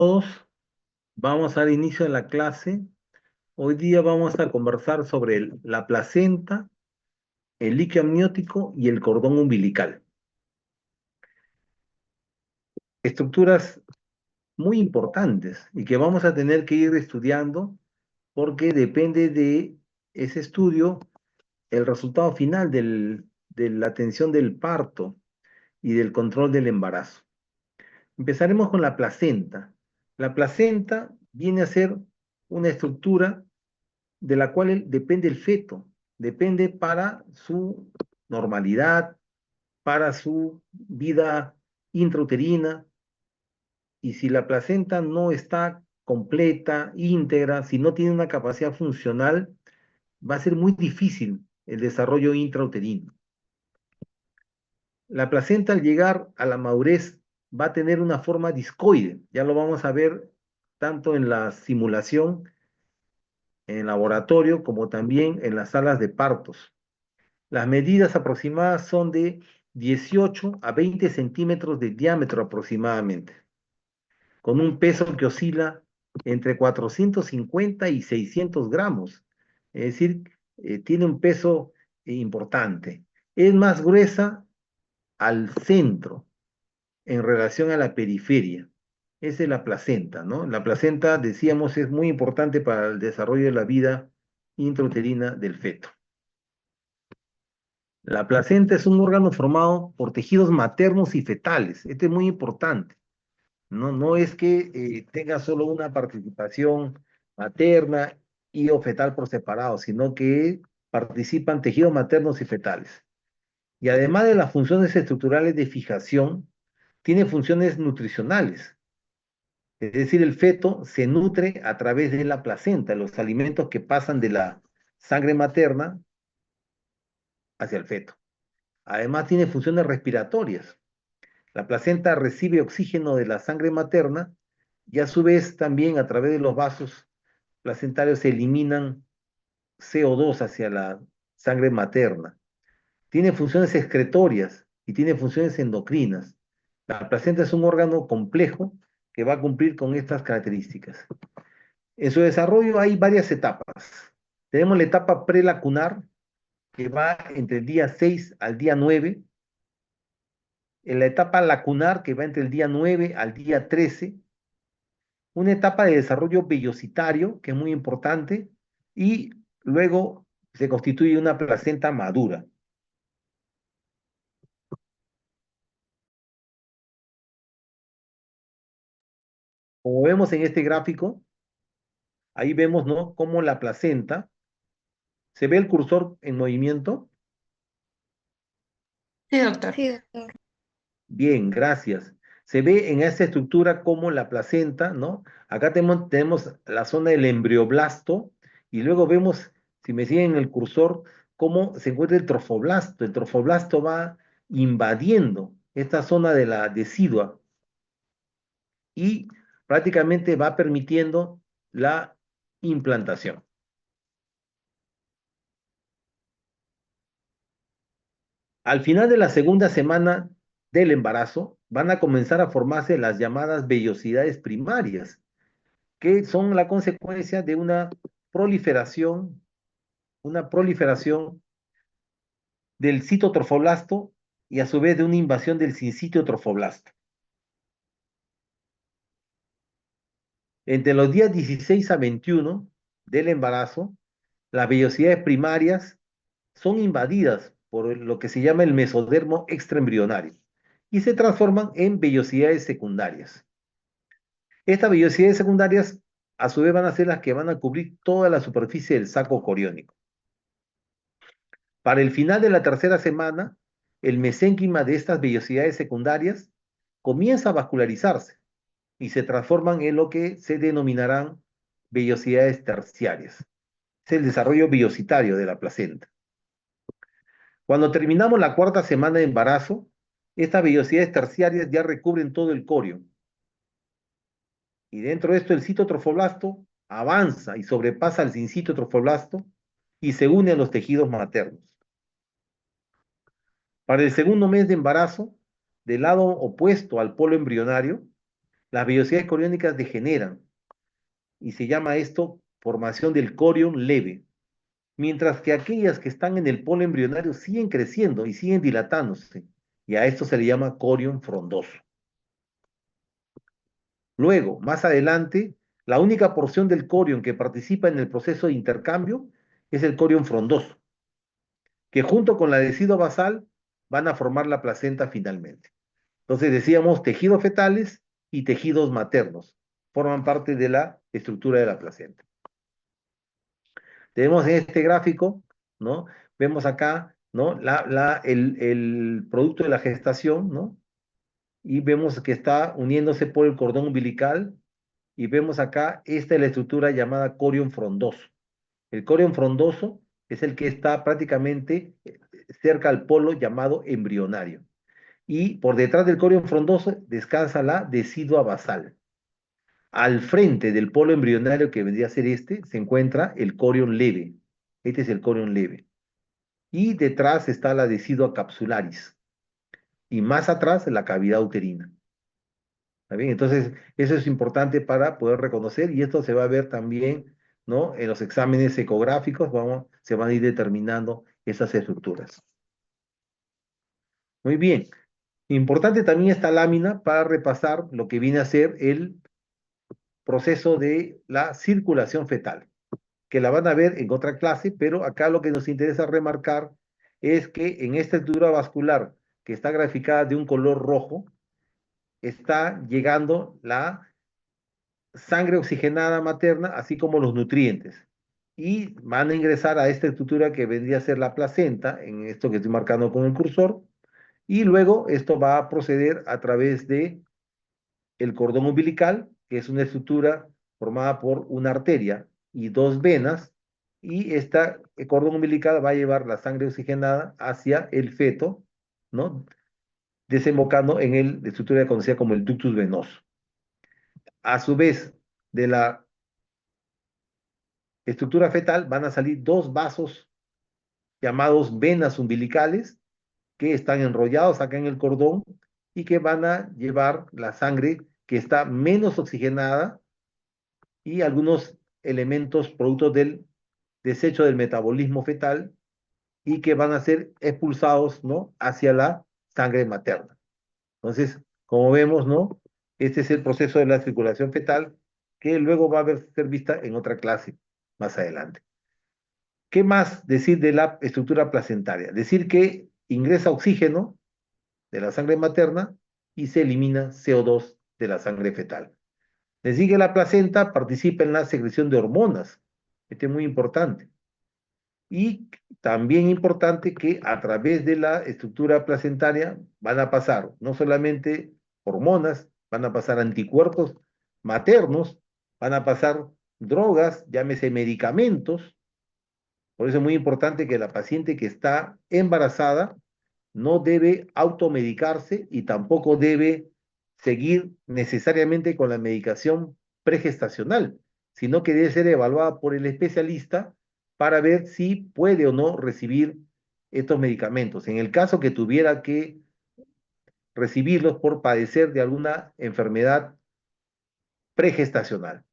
Todos, vamos a dar inicio a la clase. Hoy día vamos a conversar sobre la placenta, el líquido amniótico y el cordón umbilical. Estructuras muy importantes y que vamos a tener que ir estudiando porque depende de ese estudio el resultado final de la atención del parto y del control del embarazo. Empezaremos con la placenta. La placenta viene a ser una estructura de la cual depende el feto, depende para su normalidad, para su vida intrauterina, y si la placenta no está completa, íntegra, si no tiene una capacidad funcional, va a ser muy difícil el desarrollo intrauterino. La placenta al llegar a la madurez va a tener una forma discoide, ya lo vamos a ver tanto en la simulación, en el laboratorio, como también en las salas de partos. Las medidas aproximadas son de 18 a 20 centímetros de diámetro aproximadamente, con un peso que oscila entre 450 y 600 gramos. Es decir, tiene un peso importante. Es más gruesa al centro en relación a la periferia. Esa es la placenta, ¿no? La placenta, decíamos, es muy importante para el desarrollo de la vida intrauterina del feto. La placenta es un órgano formado por tejidos maternos y fetales. Esto es muy importante. No es que tenga solo una participación materna y o fetal por separado, sino que participan tejidos maternos y fetales. Y además de las funciones estructurales de fijación, tiene funciones nutricionales. Es decir, el feto se nutre a través de la placenta, los alimentos que pasan de la sangre materna hacia el feto. Además, tiene funciones respiratorias. La placenta recibe oxígeno de la sangre materna y a su vez también a través de los vasos placentarios se eliminan CO2 hacia la sangre materna. Tiene funciones excretorias y tiene funciones endocrinas. La placenta es un órgano complejo que va a cumplir con estas características. En su desarrollo hay varias etapas. Tenemos la etapa prelacunar, que va entre el día 6 al día 9, en la etapa lacunar, que va entre el día 9 al día 13, una etapa de desarrollo vellocitario, que es muy importante, y luego se constituye una placenta madura. Como vemos en este gráfico, ahí vemos, ¿no?, cómo la placenta, se ve el cursor en movimiento. Sí, doctor. Sí, doctor. Bien, gracias. Se ve en esta estructura como la placenta, ¿no? Acá tenemos la zona del embrioblasto y luego vemos, si me siguen el cursor, cómo se encuentra el trofoblasto. El trofoblasto va invadiendo esta zona de la decidua y prácticamente va permitiendo la implantación. Al final de la segunda semana del embarazo, van a comenzar a formarse las llamadas vellosidades primarias, que son la consecuencia de una proliferación del citotrofoblasto y a su vez de una invasión del sincitio trofoblasto. Entre los días 16 a 21 del embarazo, las vellosidades primarias son invadidas por lo que se llama el mesodermo extraembrionario y se transforman en vellosidades secundarias. Estas vellosidades secundarias, a su vez, van a ser las que van a cubrir toda la superficie del saco coriónico. Para el final de la tercera semana, el mesénquima de estas vellosidades secundarias comienza a vascularizarse y se transforman en lo que se denominarán vellosidades terciarias. Es el desarrollo vellocitario de la placenta. Cuando terminamos la cuarta semana de embarazo, estas vellosidades terciarias ya recubren todo el corio. Y dentro de esto el citotrofoblasto avanza y sobrepasa al sincitotrofoblasto y se une a los tejidos maternos. Para el segundo mes de embarazo, del lado opuesto al polo embrionario, las vellosidades coriónicas degeneran y se llama esto formación del corión leve, mientras que aquellas que están en el polo embrionario siguen creciendo y siguen dilatándose, y a esto se le llama corión frondoso. Luego, más adelante, la única porción del corión que participa en el proceso de intercambio es el corión frondoso, que junto con la decidua basal van a formar la placenta finalmente. Entonces decíamos tejidos fetales y tejidos maternos forman parte de la estructura de la placenta. Tenemos en este gráfico, ¿no? Vemos acá, ¿no? El producto de la gestación, ¿no? Y vemos que está uniéndose por el cordón umbilical y vemos acá, esta es la estructura llamada corión frondoso. El corión frondoso es el que está prácticamente cerca al polo llamado embrionario. Y por detrás del corión frondoso descansa la decidua basal. Al frente del polo embrionario que vendría a ser este, se encuentra el corión leve. Este es el corión leve. Y detrás está la decidua capsularis. Y más atrás la cavidad uterina. ¿Está bien? Entonces, eso es importante para poder reconocer y esto se va a ver también, ¿no? En los exámenes ecográficos se van a ir determinando esas estructuras. Muy bien. Importante también esta lámina para repasar lo que viene a ser el proceso de la circulación fetal, que la van a ver en otra clase, pero acá lo que nos interesa remarcar es que en esta estructura vascular que está graficada de un color rojo, está llegando la sangre oxigenada materna, así como los nutrientes. Y van a ingresar a esta estructura que vendría a ser la placenta, en esto que estoy marcando con el cursor, y luego esto va a proceder a través de el cordón umbilical, que es una estructura formada por una arteria y dos venas, y esta cordón umbilical va a llevar la sangre oxigenada hacia el feto, ¿no? Desembocando en la estructura conocida como el ductus venoso. A su vez, de la estructura fetal van a salir dos vasos llamados venas umbilicales que están enrollados acá en el cordón y que van a llevar la sangre que está menos oxigenada y algunos elementos productos del desecho del metabolismo fetal y que van a ser expulsados, ¿no? Hacia la sangre materna. Entonces, como vemos, ¿no? Este es el proceso de la circulación fetal que luego va a ser vista en otra clase más adelante. ¿Qué más decir de la estructura placentaria? Decir que ingresa oxígeno de la sangre materna y se elimina CO2 de la sangre fetal. Decir que la placenta participa en la secreción de hormonas. Este es muy importante. Y también importante que a través de la estructura placentaria van a pasar no solamente hormonas, van a pasar anticuerpos maternos, van a pasar drogas, llámese medicamentos. Por eso es muy importante que la paciente que está embarazada no debe automedicarse y tampoco debe seguir necesariamente con la medicación pregestacional, sino que debe ser evaluada por el especialista para ver si puede o no recibir estos medicamentos. En el caso que tuviera que recibirlos por padecer de alguna enfermedad pregestacional.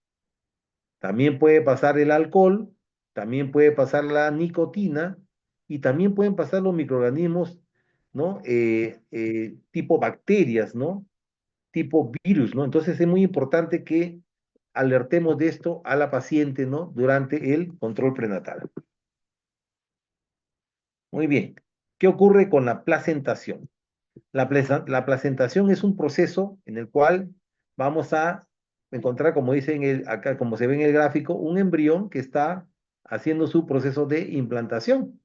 También puede pasar el alcohol, también puede pasar la nicotina y también pueden pasar los microorganismos, ¿no? Tipo bacterias, ¿no? Tipo virus, ¿no? Entonces es muy importante que alertemos de esto a la paciente, ¿no? Durante el control prenatal. Muy bien. ¿Qué ocurre con la placentación? La placentación es un proceso en el cual vamos a encontrar, como dice acá, como se ve en el gráfico, un embrión que está haciendo su proceso de implantación,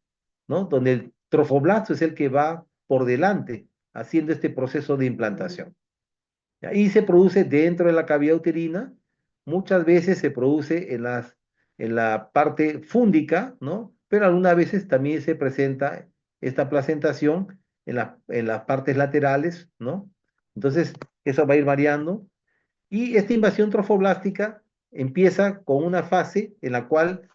¿no? Donde el trofoblasto es el que va por delante haciendo este proceso de implantación. Y se produce dentro de la cavidad uterina, muchas veces se produce en la parte fúndica, ¿no? Pero algunas veces también se presenta esta placentación en las partes laterales, ¿no? Entonces, eso va a ir variando. Y esta invasión trofoblástica empieza con una fase en la cual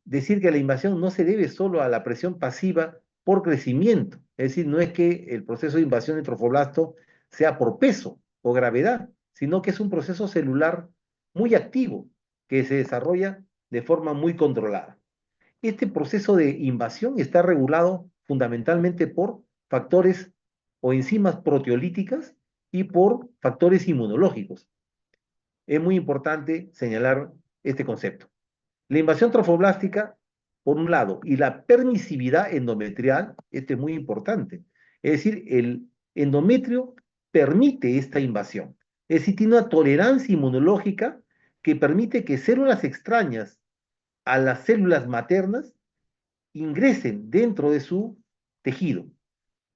decir que la invasión no se debe solo a la presión pasiva por crecimiento. Es decir, no es que el proceso de invasión de trofoblasto sea por peso, o gravedad, sino que es un proceso celular muy activo que se desarrolla de forma muy controlada. Este proceso de invasión está regulado fundamentalmente por factores o enzimas proteolíticas y por factores inmunológicos. Es muy importante señalar este concepto. La invasión trofoblástica, por un lado, y la permisividad endometrial, este es muy importante. Es decir, el endometrio permite esta invasión. Es decir, tiene una tolerancia inmunológica que permite que células extrañas a las células maternas ingresen dentro de su tejido.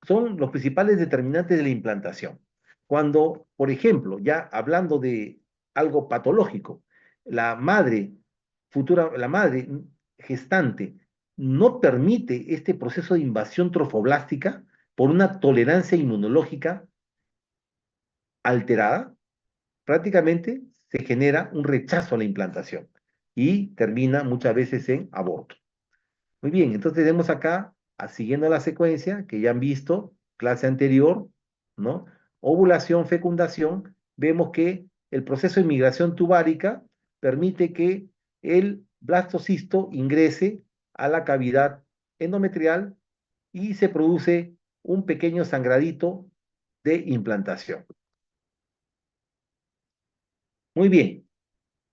Son los principales determinantes de la implantación. Cuando, por ejemplo, ya hablando de algo patológico, la madre la madre gestante no permite este proceso de invasión trofoblástica por una tolerancia inmunológica alterada, prácticamente se genera un rechazo a la implantación y termina muchas veces en aborto. Muy bien, entonces tenemos acá, siguiendo la secuencia que ya han visto, clase anterior, ¿no? Ovulación, fecundación, vemos que el proceso de migración tubárica permite que el blastocisto ingrese a la cavidad endometrial y se produce un pequeño sangradito de implantación. Muy bien,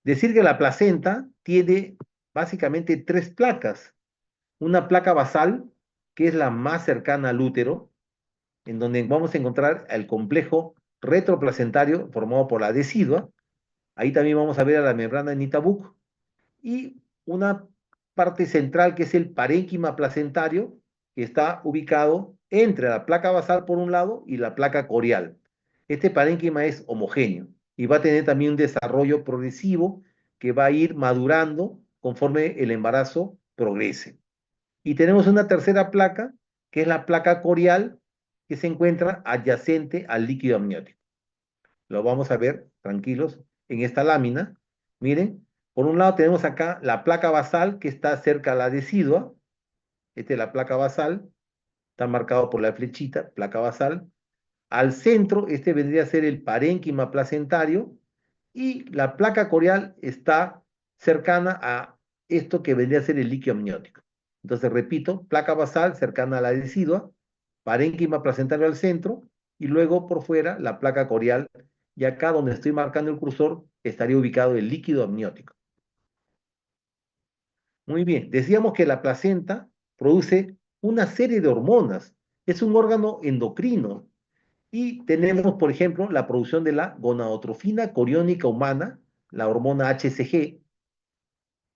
decir que la placenta tiene básicamente tres placas. Una placa basal, que es la más cercana al útero, en donde vamos a encontrar el complejo retroplacentario formado por la decidua. Ahí también vamos a ver a la membrana de Nitabuk. Y una parte central que es el parénquima placentario, que está ubicado entre la placa basal por un lado y la placa corial. Este parénquima es homogéneo y va a tener también un desarrollo progresivo que va a ir madurando conforme el embarazo progrese. Y tenemos una tercera placa, que es la placa corial, que se encuentra adyacente al líquido amniótico. Lo vamos a ver, tranquilos, en esta lámina. Miren, por un lado tenemos acá la placa basal, que está cerca a la decidua. Esta es la placa basal, está marcado por la flechita, placa basal. Al centro, este vendría a ser el parénquima placentario, y la placa corial está cercana a esto que vendría a ser el líquido amniótico. Entonces, repito, placa basal cercana a la decidua, parénquima placentario al centro, y luego por fuera la placa corial, y acá donde estoy marcando el cursor estaría ubicado el líquido amniótico. Muy bien, decíamos que la placenta produce una serie de hormonas, es un órgano endocrino, y tenemos, por ejemplo, la producción de la gonadotrofina coriónica humana, la hormona HCG.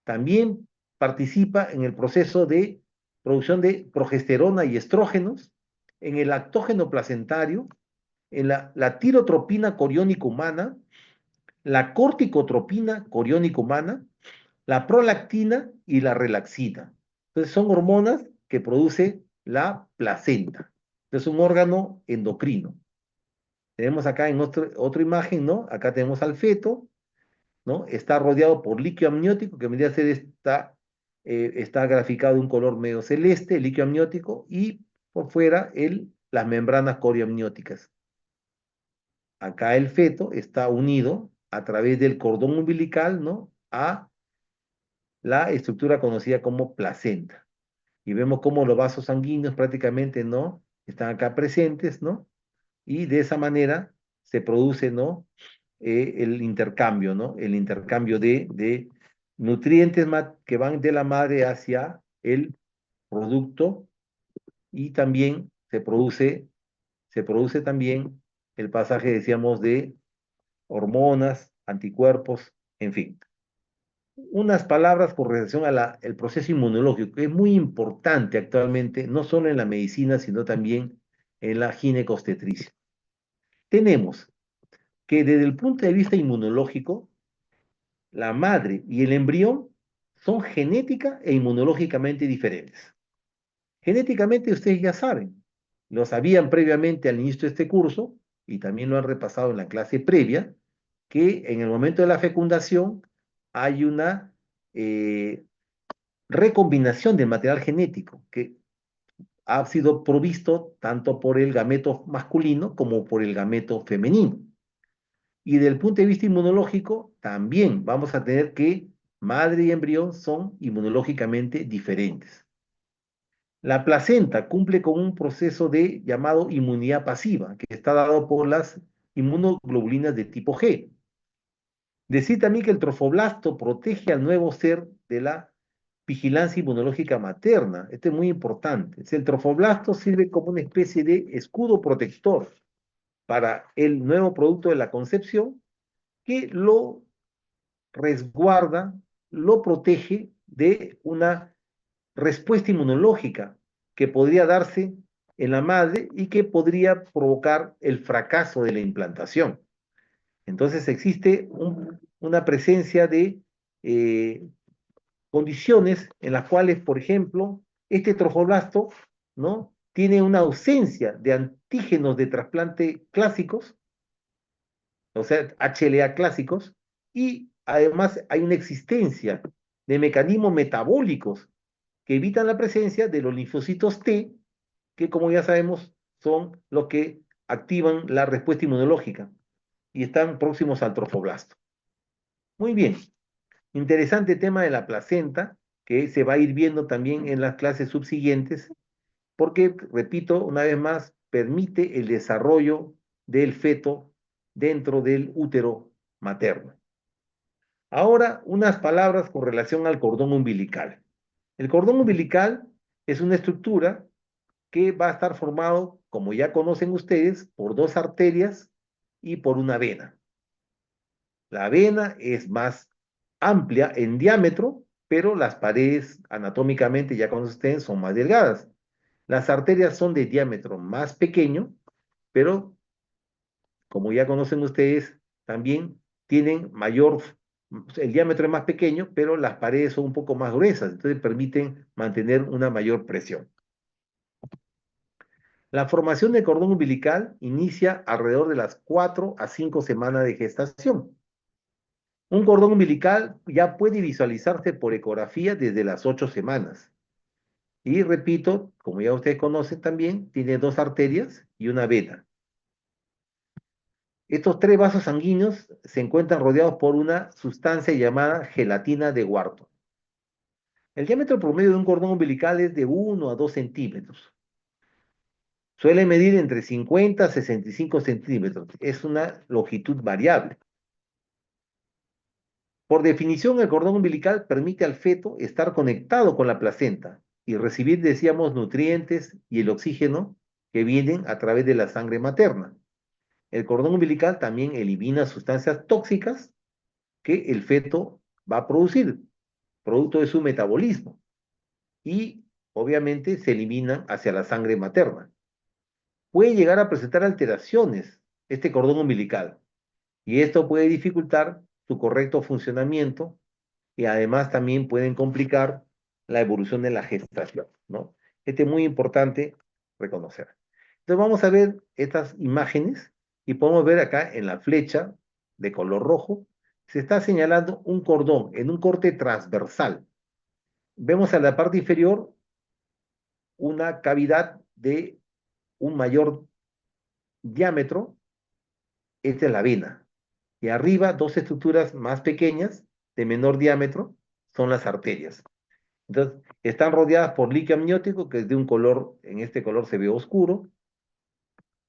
También participa en el proceso de producción de progesterona y estrógenos, en el lactógeno placentario, en la tirotropina coriónica humana, la corticotropina coriónica humana, la prolactina y la relaxina. Entonces son hormonas que produce la placenta. Es un órgano endocrino. Tenemos acá en otra imagen, ¿no? Acá tenemos al feto, ¿no? Está rodeado por líquido amniótico, que vendría a ser está graficado de un color medio celeste, el líquido amniótico, y por fuera las membranas corioamnióticas. Acá el feto está unido a través del cordón umbilical, ¿no? A la estructura conocida como placenta. Y vemos cómo los vasos sanguíneos prácticamente, ¿no? Están acá presentes, ¿no? Y de esa manera se produce, ¿no? El intercambio, ¿no? El intercambio de nutrientes que van de la madre hacia el producto, y también se produce también el pasaje, decíamos, de hormonas, anticuerpos, en fin. Unas palabras con relación al proceso inmunológico, que es muy importante actualmente, no solo en la medicina, sino también en la ginecobstetricia. Tenemos que desde el punto de vista inmunológico, la madre y el embrión son genética e inmunológicamente diferentes. Genéticamente ustedes ya saben, lo sabían previamente al inicio de este curso y también lo han repasado en la clase previa, que en el momento de la fecundación hay una recombinación del material genético que ha sido provisto tanto por el gameto masculino como por el gameto femenino. Y del punto de vista inmunológico, también vamos a tener que madre y embrión son inmunológicamente diferentes. La placenta cumple con un proceso de llamado inmunidad pasiva, que está dado por las inmunoglobulinas de tipo G. Decir también que el trofoblasto protege al nuevo ser de la vigilancia inmunológica materna. Esto es muy importante. El trofoblasto sirve como una especie de escudo protector para el nuevo producto de la concepción que lo resguarda, lo protege de una respuesta inmunológica que podría darse en la madre y que podría provocar el fracaso de la implantación. Entonces existe una presencia de eh, condiciones en las cuales, por ejemplo, este trofoblasto, ¿no? Tiene una ausencia de antígenos de trasplante clásicos, o sea, HLA clásicos, y además hay una existencia de mecanismos metabólicos que evitan la presencia de los linfocitos T, que como ya sabemos son los que activan la respuesta inmunológica y están próximos al trofoblasto. Muy bien, interesante tema de la placenta, que se va a ir viendo también en las clases subsiguientes, porque, repito, una vez más, permite el desarrollo del feto dentro del útero materno. Ahora, unas palabras con relación al cordón umbilical. El cordón umbilical es una estructura que va a estar formado, como ya conocen ustedes, por dos arterias y por una vena. La vena es más amplia en diámetro, pero las paredes anatómicamente, ya conocen ustedes, son más delgadas. Las arterias son de diámetro más pequeño, pero como ya conocen ustedes, también tienen mayor, el diámetro es más pequeño, pero las paredes son un poco más gruesas, entonces permiten mantener una mayor presión. La formación del cordón umbilical inicia alrededor de las 4 a 5 semanas de gestación. Un cordón umbilical ya puede visualizarse por ecografía desde las 8 semanas. Y repito, como ya ustedes conocen también, tiene dos arterias y una vena. Estos tres vasos sanguíneos se encuentran rodeados por una sustancia llamada gelatina de Wharton. El diámetro promedio de un cordón umbilical es de 1 a 2 centímetros. Suele medir entre 50 a 65 centímetros. Es una longitud variable. Por definición, el cordón umbilical permite al feto estar conectado con la placenta y recibir, decíamos, nutrientes y el oxígeno que vienen a través de la sangre materna. El cordón umbilical también elimina sustancias tóxicas que el feto va a producir, producto de su metabolismo, y obviamente se eliminan hacia la sangre materna. Puede llegar a presentar alteraciones este cordón umbilical, y esto puede dificultar su correcto funcionamiento y además también pueden complicar la evolución de la gestación, ¿no? Este es muy importante reconocer. Entonces vamos a ver estas imágenes y podemos ver acá en la flecha de color rojo, se está señalando un cordón en un corte transversal. Vemos en la parte inferior una cavidad de un mayor diámetro, esta es la vena, y arriba dos estructuras más pequeñas de menor diámetro son las arterias. Entonces, están rodeadas por líquido amniótico, que es de un color, en este color se ve oscuro,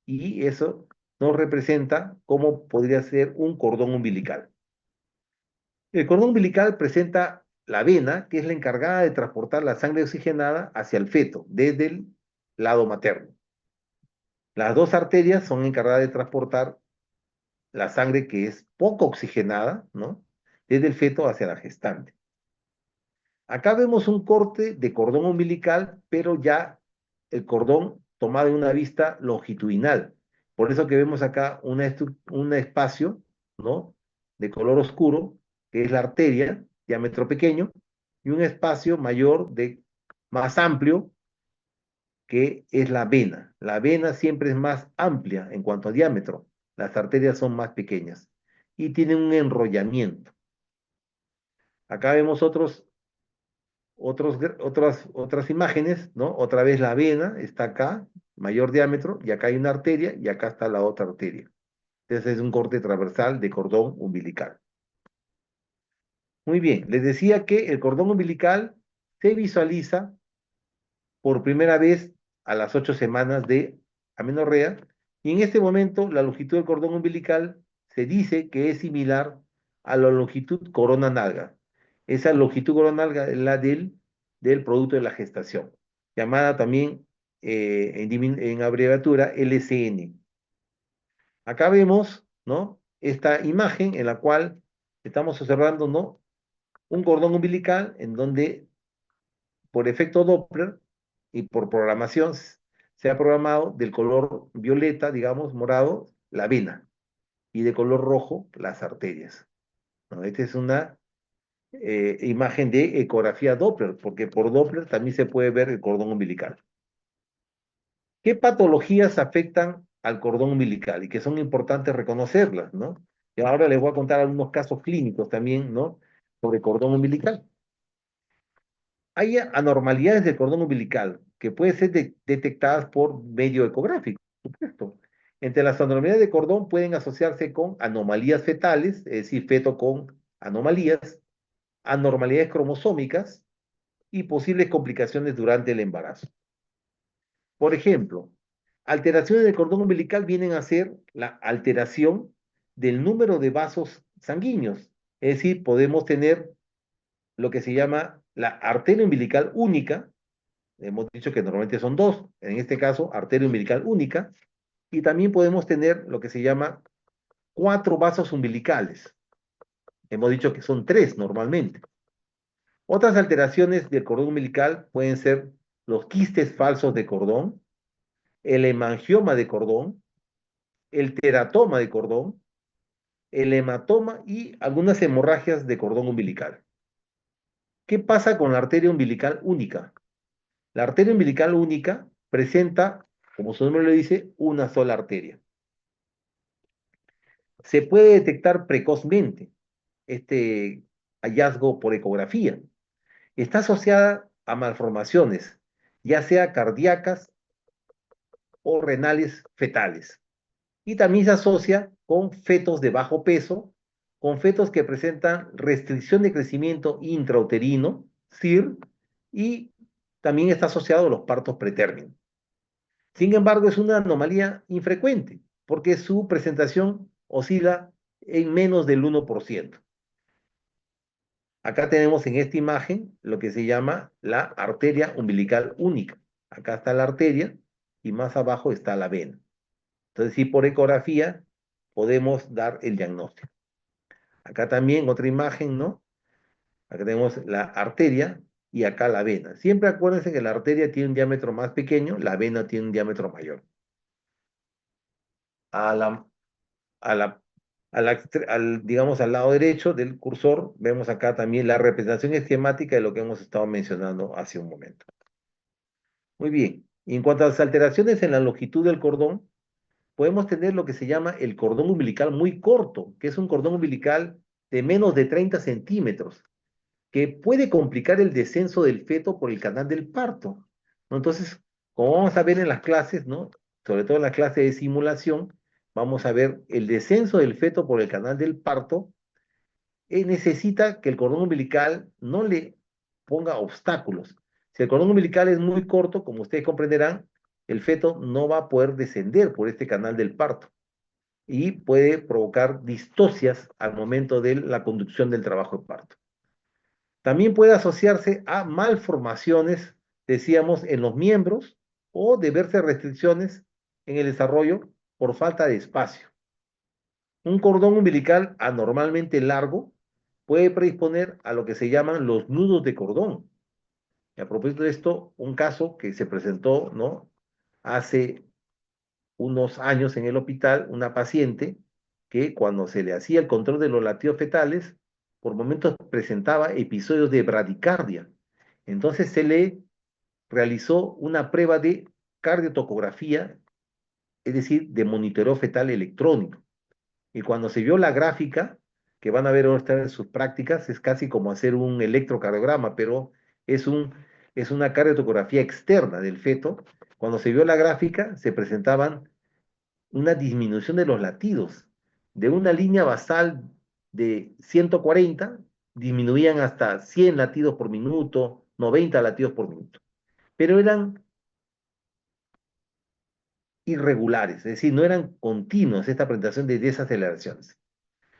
y eso nos representa cómo podría ser un cordón umbilical. El cordón umbilical presenta la vena, que es la encargada de transportar la sangre oxigenada hacia el feto, desde el lado materno. Las dos arterias son encargadas de transportar la sangre que es poco oxigenada, ¿no? Desde el feto hacia la gestante. Acá vemos un corte de cordón umbilical, pero ya el cordón tomado en una vista longitudinal. Por eso que vemos acá un espacio, ¿no? De color oscuro, que es la arteria, diámetro pequeño, y un espacio mayor, más amplio, que es la vena. La vena siempre es más amplia en cuanto a diámetro. Las arterias son más pequeñas y tienen un enrollamiento. Acá vemos otras imágenes, ¿no? Otra vez la vena está acá, mayor diámetro, y acá hay una arteria, y acá está la otra arteria. Entonces es un corte transversal de cordón umbilical. Muy bien, les decía que el cordón umbilical se visualiza por primera vez a las 8 semanas de amenorrea, y en este momento la longitud del cordón umbilical se dice que es similar a la longitud corona-nalga. Esa longitud corona-nalga es la del producto de la gestación, llamada también en abreviatura LCN. Acá vemos, ¿no? Esta imagen en la cual estamos observando, ¿no? Un cordón umbilical en donde por efecto Doppler y por programación se ha programado del color violeta, digamos, morado, la vena, y de color rojo, las arterias, ¿no? Esta es una imagen de ecografía Doppler, porque por Doppler también se puede ver el cordón umbilical. ¿Qué patologías afectan al cordón umbilical y que son importantes reconocerlas, ¿no? Y ahora les voy a contar algunos casos clínicos también, ¿no? Sobre cordón umbilical. Hay anormalidades del cordón umbilical que pueden ser detectadas por medio ecográfico, por supuesto. Entre las anormalidades de cordón pueden asociarse con anomalías fetales, es decir, feto con anomalías, anormalidades cromosómicas y posibles complicaciones durante el embarazo. Por ejemplo, alteraciones del cordón umbilical vienen a ser la alteración del número de vasos sanguíneos. Es decir, podemos tener lo que se llama la arteria umbilical única. Hemos dicho que normalmente son dos, en este caso, arteria umbilical única, y también podemos tener lo que se llama cuatro vasos umbilicales. Hemos dicho que son tres normalmente. Otras alteraciones del cordón umbilical pueden ser los quistes falsos de cordón, el hemangioma de cordón, el teratoma de cordón, el hematoma y algunas hemorragias de cordón umbilical. ¿Qué pasa con la arteria umbilical única? La arteria umbilical única presenta, como su nombre lo dice, una sola arteria. Se puede detectar precozmente este hallazgo por ecografía. Está asociada a malformaciones, ya sea cardíacas o renales fetales. Y también se asocia con fetos de bajo peso, con fetos que presentan restricción de crecimiento intrauterino, CIR, y también está asociado a los partos pretérminos. Sin embargo, es una anomalía infrecuente, porque su presentación oscila en menos del 1%. Acá tenemos en esta imagen lo que se llama la arteria umbilical única. Acá está la arteria y más abajo está la vena. Entonces, sí, por ecografía podemos dar el diagnóstico. Acá también otra imagen, ¿no? Acá tenemos la arteria y acá la vena. Siempre acuérdense que la arteria tiene un diámetro más pequeño, la vena tiene un diámetro mayor. A la, a la, digamos, al lado derecho del cursor, vemos acá también la representación esquemática de lo que hemos estado mencionando hace un momento. Muy bien. Y en cuanto a las alteraciones en la longitud del cordón, podemos tener lo que se llama el cordón umbilical muy corto, que es un cordón umbilical de menos de 30 centímetros, que puede complicar el descenso del feto por el canal del parto, ¿no? Entonces, como vamos a ver en las clases, ¿no? Sobre todo en la clase de simulación, vamos a ver el descenso del feto por el canal del parto. Necesita que el cordón umbilical no le ponga obstáculos. Si el cordón umbilical es muy corto, como ustedes comprenderán, el feto no va a poder descender por este canal del parto y puede provocar distocias al momento de la conducción del trabajo de parto. También puede asociarse a malformaciones, decíamos, en los miembros o deberse restricciones en el desarrollo por falta de espacio. Un cordón umbilical anormalmente largo puede predisponer a lo que se llaman los nudos de cordón. Y a propósito de esto, un caso que se presentó, ¿no? Hace unos años en el hospital, una paciente que cuando se le hacía el control de los latidos fetales, por momentos presentaba episodios de bradicardia. Entonces se le realizó una prueba de cardiotocografía, es decir, de monitoreo fetal electrónico. Y cuando se vio la gráfica, que van a ver ahora en sus prácticas, es casi como hacer un electrocardiograma, pero es, un, es una cardiotocografía externa del feto. Cuando se vio la gráfica, se presentaban una disminución de los latidos. de una línea basal de 140, disminuían hasta 100 latidos por minuto, 90 latidos por minuto. Pero eran irregulares, es decir, no eran continuos esta presentación de desaceleraciones.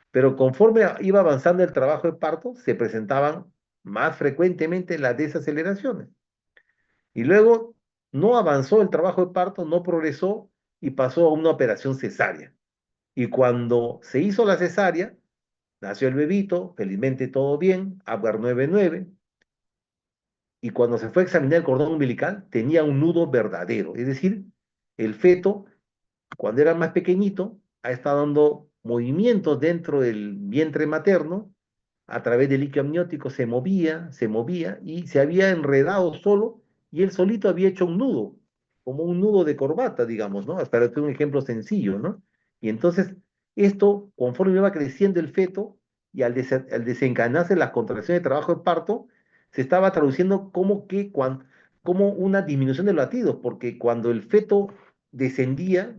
Pero conforme iba avanzando el trabajo de parto, se presentaban más frecuentemente las desaceleraciones. Y luego no avanzó el trabajo de parto, no progresó y pasó a una operación cesárea. Y cuando se hizo la cesárea, nació el bebito, felizmente todo bien, Apgar 99, y cuando se fue a examinar el cordón umbilical, tenía un nudo verdadero. Es decir, el feto, cuando era más pequeñito, ha estado dando movimientos dentro del vientre materno, a través del líquido amniótico se movía y se había enredado solo y él solito había hecho un nudo, como un nudo de corbata, digamos, ¿no? Para hacer un ejemplo sencillo, ¿no? Y entonces, esto, conforme iba creciendo el feto y al desencadenarse las contracciones de trabajo de parto, se estaba traduciendo como una disminución de los latidos, porque cuando el feto descendía,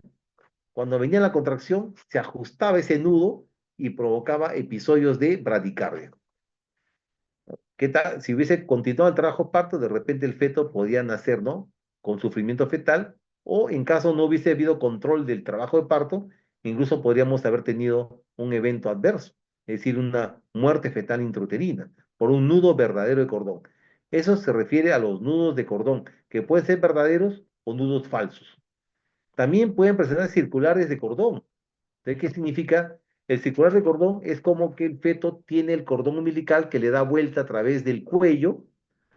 cuando venía la contracción, se ajustaba ese nudo y provocaba episodios de bradicardia. ¿Qué tal? Si hubiese continuado el trabajo parto, de repente el feto podía nacer, ¿no? Con sufrimiento fetal, o en caso no hubiese habido control del trabajo de parto, incluso podríamos haber tenido un evento adverso, es decir, una muerte fetal intrauterina por un nudo verdadero de cordón. Eso se refiere a los nudos de cordón, que pueden ser verdaderos o nudos falsos. También pueden presentar circulares de cordón. ¿De qué significa? El circular de cordón es como que el feto tiene el cordón umbilical que le da vuelta a través del cuello,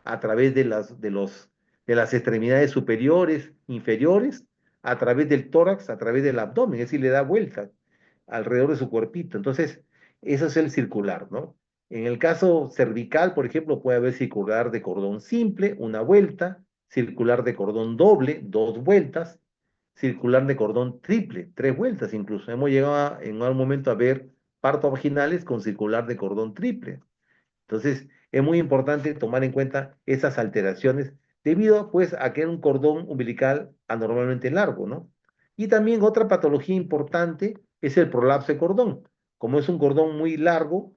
a través de las extremidades superiores, inferiores, a través del tórax, a través del abdomen, es decir, le da vuelta alrededor de su cuerpito. Entonces, eso es el circular, ¿no? En el caso cervical, por ejemplo, puede haber circular de cordón simple, una vuelta, circular de cordón doble, dos vueltas, circular de cordón triple, tres vueltas incluso. Hemos llegado en algún momento a ver partos vaginales con circular de cordón triple. Entonces, es muy importante tomar en cuenta esas alteraciones debido pues a que era un cordón umbilical anormalmente largo, ¿no? Y también otra patología importante es el prolapso de cordón. Como es un cordón muy largo,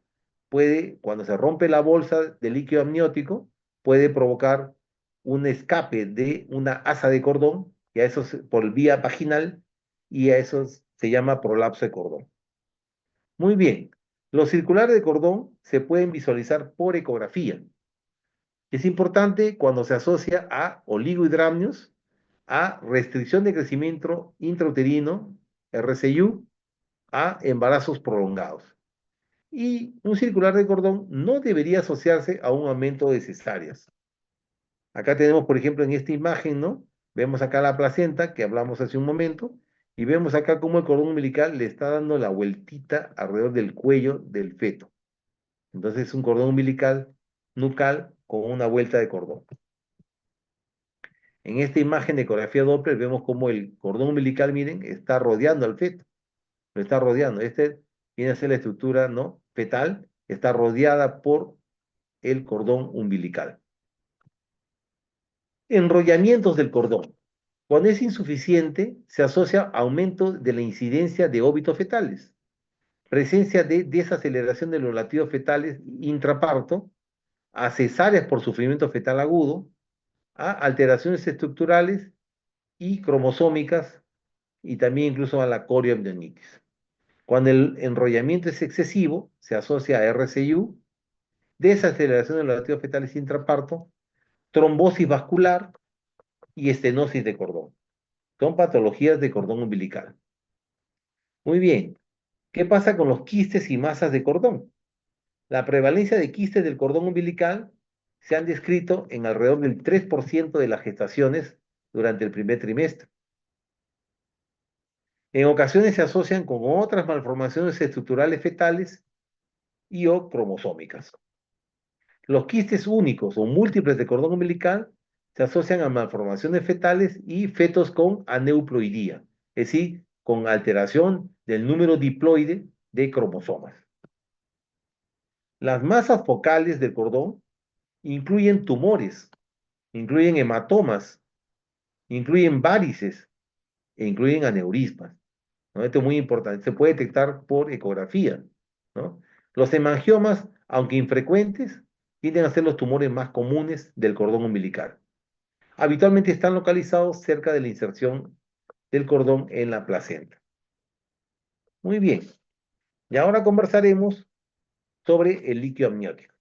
cuando se rompe la bolsa de líquido amniótico, puede provocar un escape de una asa de cordón, y a eso por vía vaginal, y a eso se llama prolapso de cordón. Muy bien, los circulares de cordón se pueden visualizar por ecografía. Es importante cuando se asocia a oligohidramnios, a restricción de crecimiento intrauterino, RCU, a embarazos prolongados. Y un circular de cordón no debería asociarse a un aumento de cesáreas. Acá tenemos, por ejemplo, en esta imagen, ¿no? Vemos acá la placenta que hablamos hace un momento y vemos acá cómo el cordón umbilical le está dando la vueltita alrededor del cuello del feto. Entonces es un cordón umbilical nucal con una vuelta de cordón. En esta imagen de ecografía Doppler vemos cómo el cordón umbilical, miren, está rodeando al feto. Lo está rodeando. Este viene a ser la estructura, ¿no? Fetal, está rodeada por el cordón umbilical. Enrollamientos del cordón. Cuando es insuficiente, se asocia a aumento de la incidencia de óbitos fetales, presencia de desaceleración de los latidos fetales intraparto, a cesáreas por sufrimiento fetal agudo, a alteraciones estructurales y cromosómicas y también incluso a la corioamnionitis. Cuando el enrollamiento es excesivo, se asocia a RCU, desaceleración de los latidos fetales intraparto, trombosis vascular y estenosis de cordón. Son patologías de cordón umbilical. Muy bien. ¿Qué pasa con los quistes y masas de cordón? La prevalencia de quistes del cordón umbilical se han descrito en alrededor del 3% de las gestaciones durante el primer trimestre. En ocasiones se asocian con otras malformaciones estructurales fetales y o cromosómicas. Los quistes únicos o múltiples de cordón umbilical se asocian a malformaciones fetales y fetos con aneuploidía, es decir, con alteración del número diploide de cromosomas. Las masas focales del cordón incluyen tumores, incluyen hematomas, incluyen varices e incluyen aneurismas. ¿no? Esto es muy importante. Se puede detectar por ecografía, ¿no? Los hemangiomas, aunque infrecuentes, tienden a ser los tumores más comunes del cordón umbilical. Habitualmente están localizados cerca de la inserción del cordón en la placenta. Muy bien. Y ahora conversaremos sobre el líquido amniótico.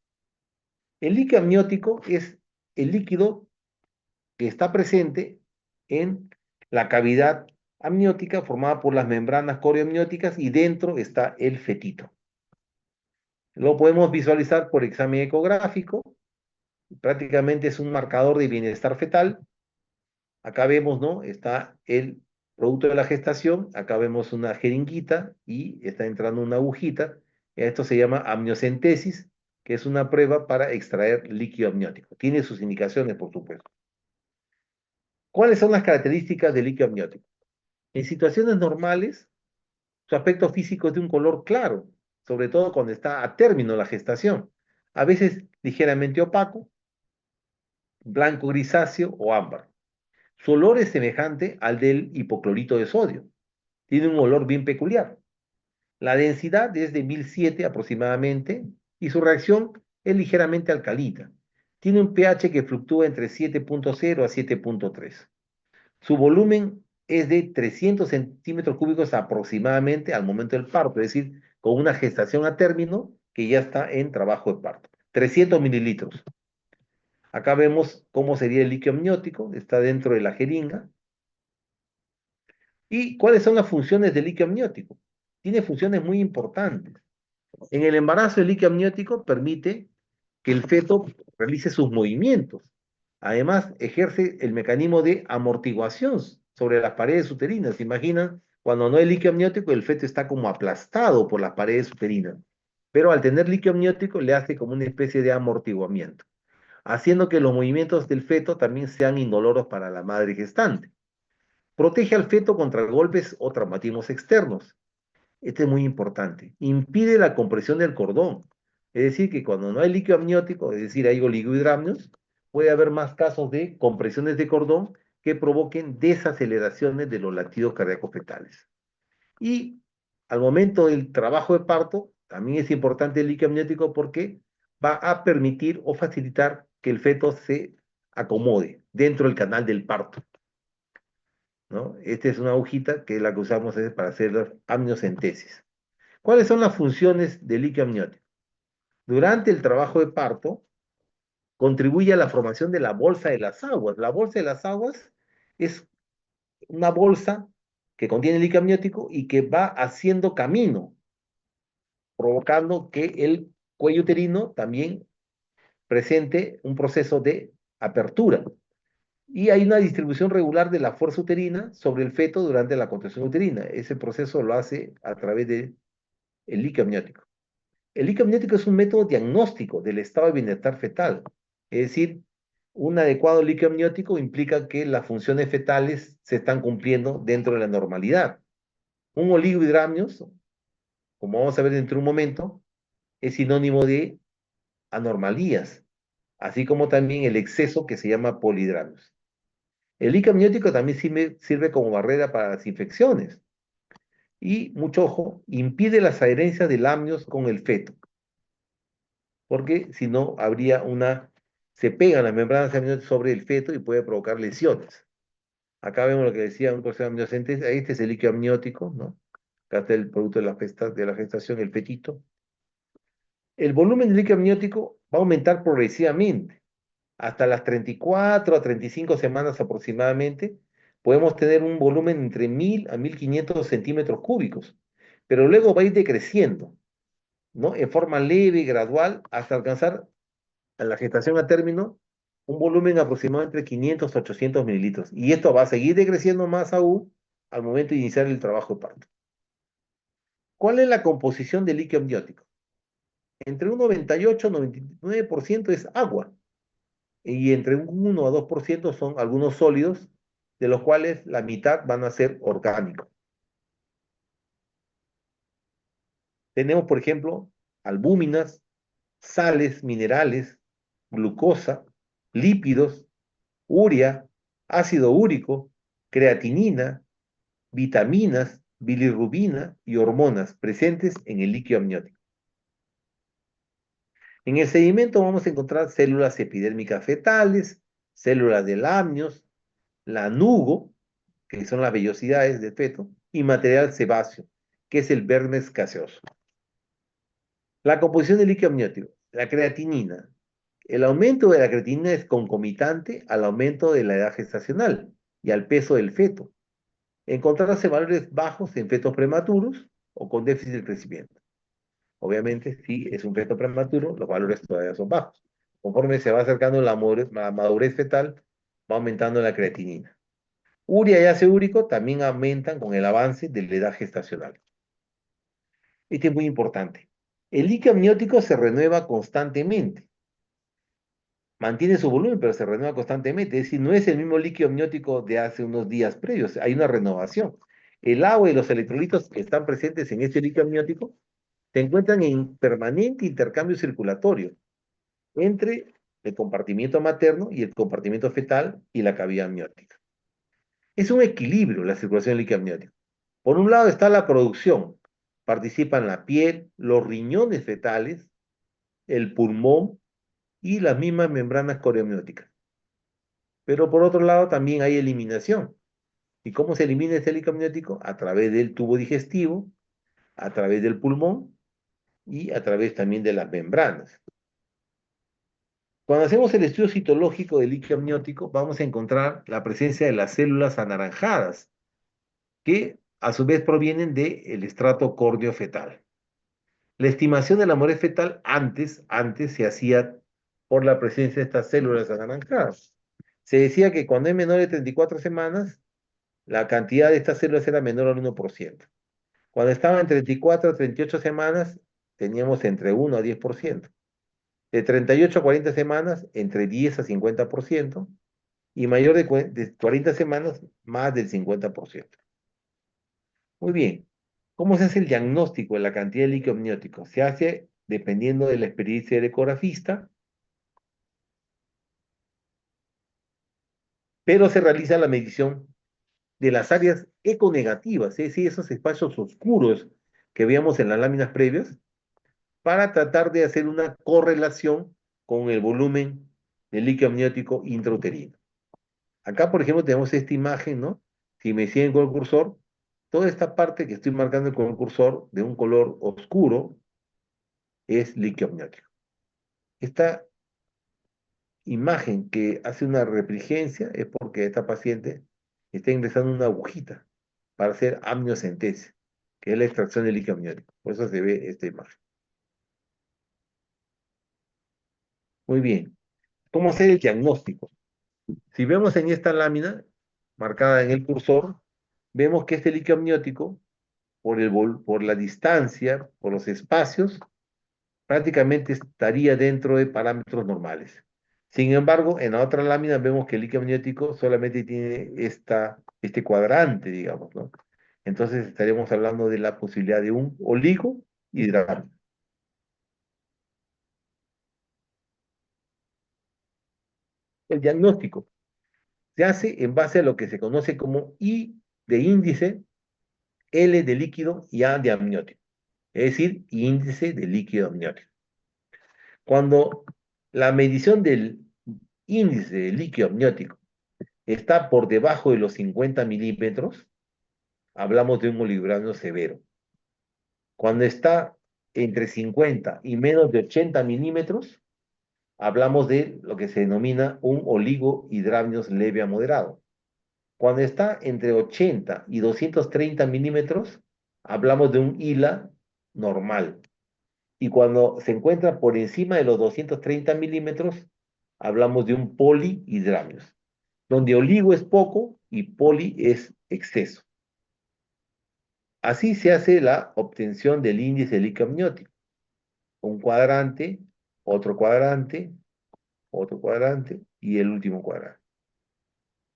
El líquido amniótico es el líquido que está presente en la cavidad amniótica formada por las membranas corioamnióticas y dentro está el fetito. Lo podemos visualizar por examen ecográfico, prácticamente es un marcador de bienestar fetal. Acá vemos, ¿no? Está el producto de la gestación, acá vemos una jeringuita y está entrando una agujita. Esto se llama amniocentesis, que es una prueba para extraer líquido amniótico. Tiene sus indicaciones, por supuesto. ¿Cuáles son las características del líquido amniótico? En situaciones normales, su aspecto físico es de un color claro, sobre todo cuando está a término la gestación. A veces ligeramente opaco, blanco grisáceo o ámbar. Su olor es semejante al del hipoclorito de sodio. Tiene un olor bien peculiar. La densidad es de 1007 aproximadamente y su reacción es ligeramente alcalina. Tiene un pH que fluctúa entre 7.0 a 7.3. Su volumen es de 300 centímetros cúbicos aproximadamente al momento del parto, es decir, con una gestación a término que ya está en trabajo de parto. 300 mililitros. Acá vemos cómo sería el líquido amniótico, está dentro de la jeringa. ¿Y cuáles son las funciones del líquido amniótico? Tiene funciones muy importantes. En el embarazo, el líquido amniótico permite que el feto realice sus movimientos. Además, ejerce el mecanismo de amortiguación sobre las paredes uterinas. ¿Se imaginan? Cuando no hay líquido amniótico, el feto está como aplastado por las paredes uterinas. Pero al tener líquido amniótico, le hace como una especie de amortiguamiento, haciendo que los movimientos del feto también sean indoloros para la madre gestante. Protege al feto contra golpes o traumatismos externos. Este es muy importante. Impide la compresión del cordón. Es decir, que cuando no hay líquido amniótico, es decir, hay oligohidramnios, puede haber más casos de compresiones de cordón que provoquen desaceleraciones de los latidos cardíacos fetales. Y al momento del trabajo de parto, también es importante el líquido amniótico porque va a permitir o facilitar que el feto se acomode dentro del canal del parto, ¿no? Esta es una agujita que es la que usamos para hacer la amniocentesis. ¿Cuáles son las funciones del líquido amniótico? Durante el trabajo de parto, contribuye a la formación de la bolsa de las aguas. La bolsa de las aguas es una bolsa que contiene líquido amniótico y que va haciendo camino, provocando que el cuello uterino también presente un proceso de apertura. Y hay una distribución regular de la fuerza uterina sobre el feto durante la contracción uterina. Ese proceso lo hace a través del líquido amniótico. El líquido amniótico es un método diagnóstico del estado de bienestar fetal. Es decir, un adecuado líquido amniótico implica que las funciones fetales se están cumpliendo dentro de la normalidad. Un oligohidramnios, como vamos a ver dentro de un momento, es sinónimo de anormalías, así como también el exceso que se llama polihidramnios. El líquido amniótico también sirve como barrera para las infecciones y, mucho ojo, impide las adherencias del amnios con el feto, porque si no habría se pegan las membranas amnióticas sobre el feto y puede provocar lesiones. Acá vemos lo que decía un profesor amniocente, este es el líquido amniótico, ¿no? Acá está el producto de la gestación, el fetito. El volumen del líquido amniótico va a aumentar progresivamente. Hasta las 34 a 35 semanas aproximadamente, podemos tener un volumen entre 1000 a 1500 centímetros cúbicos, pero luego va a ir decreciendo, ¿no? En forma leve y gradual hasta alcanzar a la gestación a término un volumen aproximadamente de 500 a 800 mililitros. Y esto va a seguir decreciendo más aún al momento de iniciar el trabajo de parto. ¿Cuál es la composición del líquido amniótico? Entre un 98 y 99% es agua y entre un 1 a 2% son algunos sólidos, de los cuales la mitad van a ser orgánicos. Tenemos, por ejemplo, albúminas, sales minerales, glucosa, lípidos, urea, ácido úrico, creatinina, vitaminas, bilirrubina y hormonas presentes en el líquido amniótico. En el sedimento vamos a encontrar células epidérmicas fetales, células del amnios, lanugo, que son las vellosidades del feto, y material sebáceo, que es el vermes gaseoso. La composición del líquido amniótico. La creatinina. El aumento de la creatinina es concomitante al aumento de la edad gestacional y al peso del feto. Encontrarse valores bajos en fetos prematuros o con déficit de crecimiento. Obviamente, si es un feto prematuro, los valores todavía son bajos. Conforme se va acercando la madurez fetal, va aumentando la creatinina. Urea y ácido úrico también aumentan con el avance de la edad gestacional. Este es muy importante. El líquido amniótico se renueva constantemente. Mantiene su volumen, pero se renueva constantemente. Es decir, no es el mismo líquido amniótico de hace unos días previos. Hay una renovación. El agua y los electrolitos que están presentes en este líquido amniótico se encuentran en permanente intercambio circulatorio entre el compartimiento materno y el compartimiento fetal y la cavidad amniótica. Es un equilibrio la circulación del líquido amniótico. Por un lado está la producción. Participan la piel, los riñones fetales, el pulmón y las mismas membranas coreamnióticas. Pero por otro lado también hay eliminación. ¿Y cómo se elimina este líquido amniótico? A través del tubo digestivo, a través del pulmón y a través también de las membranas. Cuando hacemos el estudio citológico del líquido amniótico, vamos a encontrar la presencia de las células anaranjadas, que a su vez provienen del estrato córneo fetal. La estimación de la madurez fetal antes se hacía por la presencia de estas células anaranjadas. Se decía que cuando es menor de 34 semanas, la cantidad de estas células era menor al 1%. Cuando estaban en 34 a 38 semanas, teníamos entre 1 a 10%. De 38 a 40 semanas, entre 10 a 50%. Y mayor de 40 semanas, más del 50%. Muy bien. ¿Cómo se hace el diagnóstico de la cantidad de líquido amniótico? Se hace dependiendo de la experiencia del ecografista, pero se realiza la medición de las áreas econegativas, es decir, esos espacios oscuros que veíamos en las láminas previas, para tratar de hacer una correlación con el volumen del líquido amniótico intrauterino. Acá, por ejemplo, tenemos esta imagen, ¿no? Si me siguen con el cursor, toda esta parte que estoy marcando con el cursor de un color oscuro es líquido amniótico. Esta imagen que hace una refrigencia es porque esta paciente está ingresando una agujita para hacer amniocentesis, que es la extracción del líquido amniótico. Por eso se ve esta imagen. Muy bien. ¿Cómo hacer el diagnóstico? Si vemos en esta lámina, marcada en el cursor, vemos que este líquido amniótico, por la distancia, por los espacios, prácticamente estaría dentro de parámetros normales. Sin embargo, en la otra lámina vemos que el líquido amniótico solamente tiene este cuadrante, digamos, ¿no? Entonces estaremos hablando de la posibilidad de un oligohidramio. El diagnóstico se hace en base a lo que se conoce como I de índice, L de líquido y A de amniótico, es decir, índice de líquido amniótico. Cuando la medición del índice de líquido amniótico está por debajo de los 50 milímetros, hablamos de un oligohidramio severo. Cuando está entre 50 y menos de 80 milímetros, hablamos de lo que se denomina un oligohidramio leve a moderado. Cuando está entre 80 y 230 milímetros, hablamos de un ILA normal. Y cuando se encuentra por encima de los 230 milímetros, hablamos de un polihidramio, donde oligo es poco y poli es exceso. Así se hace la obtención del índice de líquido amniótico. Un cuadrante, otro cuadrante, otro cuadrante y el último cuadrante.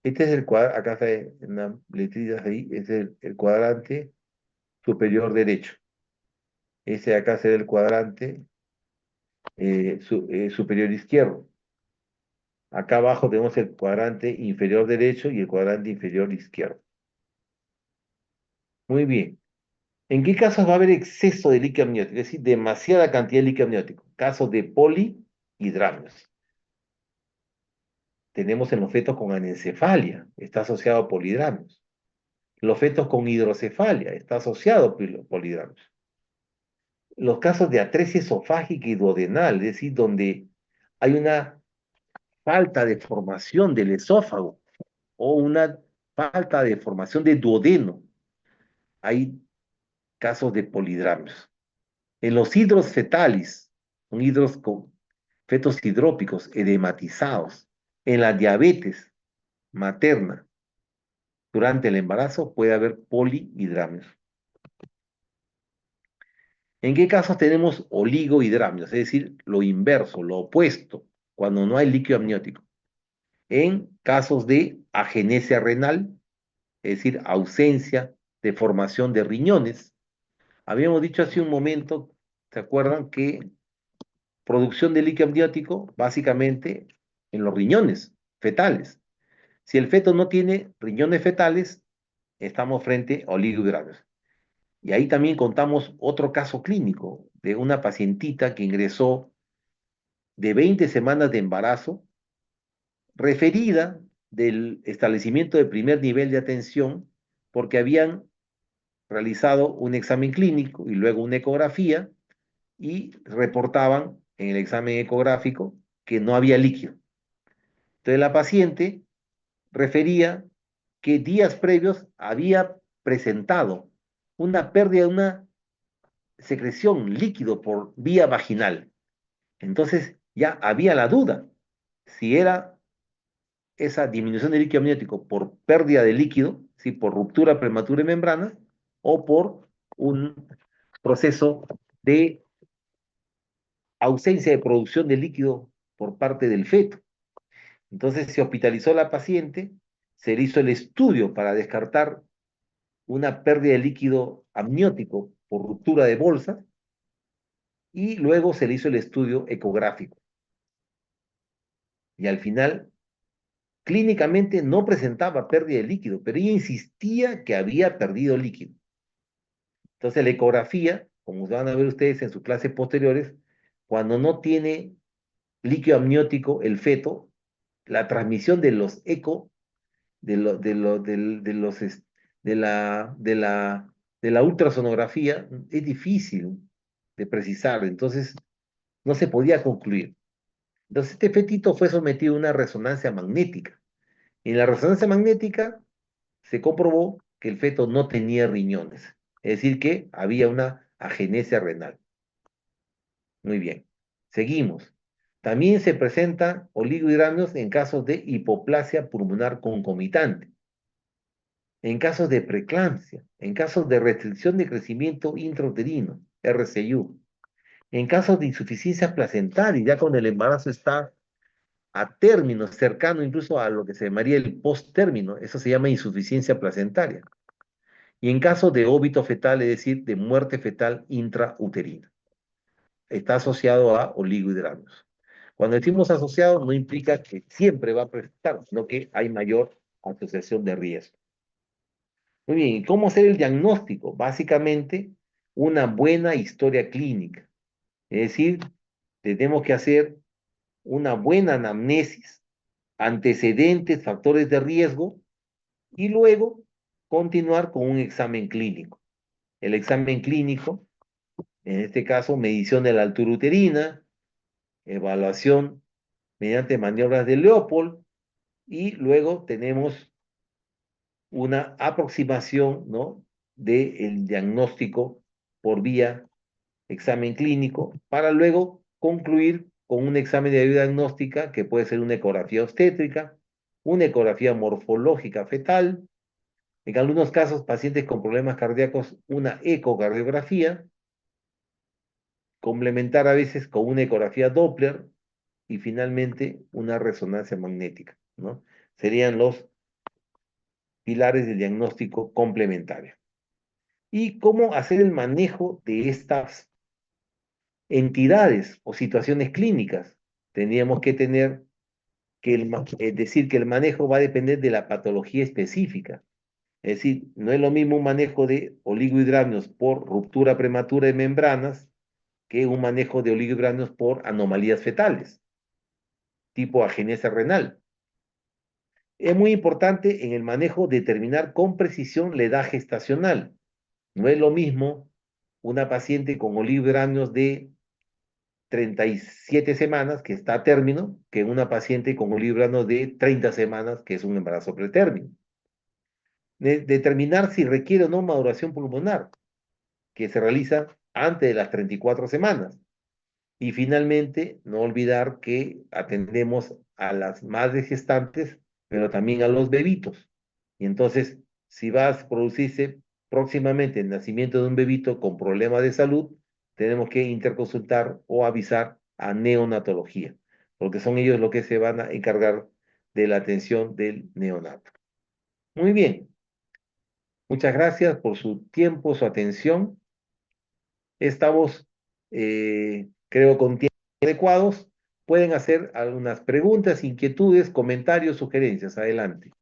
Este es el cuadrante, acá está en las letritas ahí, es el cuadrante superior derecho. Ese de acá será el cuadrante superior izquierdo. Acá abajo tenemos el cuadrante inferior derecho y el cuadrante inferior izquierdo. Muy bien. ¿En qué casos va a haber exceso de líquido amniótico? Es decir, demasiada cantidad de líquido amniótico. Casos de polihidramios. Tenemos en los fetos con anencefalia, está asociado a polihidramios. Los fetos con hidrocefalia, está asociado a polihidramios. Los casos de atresia esofágica y duodenal, es decir, donde hay una falta de formación del esófago o una falta de formación de duodeno, hay casos de polihidramios. En los hidros fetalis, son hidros con fetos hidrópicos edematizados, en la diabetes materna, durante el embarazo puede haber polihidramios. ¿En qué casos tenemos oligohidramios? Es decir, lo inverso, lo opuesto, cuando no hay líquido amniótico. En casos de agenesia renal, es decir, ausencia de formación de riñones. Habíamos dicho hace un momento, ¿se acuerdan? Que producción de líquido amniótico, básicamente, en los riñones fetales. Si el feto no tiene riñones fetales, estamos frente a oligohidramios. Y ahí también contamos otro caso clínico de una pacientita que ingresó de 20 semanas de embarazo, referida del establecimiento de primer nivel de atención, porque habían realizado un examen clínico y luego una ecografía y reportaban en el examen ecográfico que no había líquido. Entonces la paciente refería que días previos había presentado una pérdida de una secreción líquido por vía vaginal. Entonces ya había la duda si era esa disminución de líquido amniótico por pérdida de líquido, ¿sí? Por ruptura prematura de membrana o por un proceso de ausencia de producción de líquido por parte del feto. Entonces se hospitalizó la paciente, se le hizo el estudio para descartar una pérdida de líquido amniótico por ruptura de bolsa y luego se le hizo el estudio ecográfico. Y al final, clínicamente no presentaba pérdida de líquido, pero ella insistía que había perdido líquido. Entonces la ecografía, como van a ver ustedes en sus clases posteriores, cuando no tiene líquido amniótico el feto, la transmisión de los eco, de, lo, de los, de la ultrasonografía es difícil de precisar, entonces no se podía concluir. Entonces este fetito fue sometido a una resonancia magnética. En la resonancia magnética se comprobó que el feto no tenía riñones, es decir, que había una agenesia renal. Muy bien, seguimos. También se presentan oligohidramios en casos de hipoplasia pulmonar concomitante, en casos de preeclampsia, en casos de restricción de crecimiento intrauterino, RCIU, en casos de insuficiencia placentaria, ya cuando el embarazo está a término, cercano incluso a lo que se llamaría el posttérmino, eso se llama insuficiencia placentaria, y en casos de óbito fetal, es decir, de muerte fetal intrauterina. Está asociado a oligohidramios. Cuando decimos asociado, no implica que siempre va a presentar, sino que hay mayor asociación de riesgo. Muy bien, ¿y cómo hacer el diagnóstico? Básicamente, una buena historia clínica. Es decir, tenemos que hacer una buena anamnesis, antecedentes, factores de riesgo, y luego continuar con un examen clínico. El examen clínico, en este caso, medición de la altura uterina, evaluación mediante maniobras de Leopold, y luego tenemos una aproximación, ¿no? del diagnóstico por vía examen clínico, para luego concluir con un examen de ayuda diagnóstica que puede ser una ecografía obstétrica, una ecografía morfológica fetal, en algunos casos pacientes con problemas cardíacos, una ecocardiografía, complementar a veces con una ecografía Doppler y finalmente una resonancia magnética, ¿no? Serían los pilares del diagnóstico complementario. ¿Y cómo hacer el manejo de estas entidades o situaciones clínicas? Tendríamos que tener que decir que el manejo va a depender de la patología específica. Es decir, no es lo mismo un manejo de oligohidramios por ruptura prematura de membranas que un manejo de oligohidramios por anomalías fetales, tipo agenesia renal. Es muy importante en el manejo determinar con precisión la edad gestacional. No es lo mismo una paciente con oligohidramios de 37 semanas, que está a término, que una paciente con oligohidramios de 30 semanas, que es un embarazo pretérmino. Determinar si requiere o no maduración pulmonar, que se realiza antes de las 34 semanas. Y finalmente, no olvidar que atendemos a las madres gestantes, pero también a los bebitos. Y entonces, si vas a producirse próximamente el nacimiento de un bebito con problemas de salud, tenemos que interconsultar o avisar a neonatología, porque son ellos los que se van a encargar de la atención del neonato. Muy bien, muchas gracias por su tiempo, su atención. Estamos, creo, con tiempos adecuados. Pueden hacer algunas preguntas, inquietudes, comentarios, sugerencias. Adelante.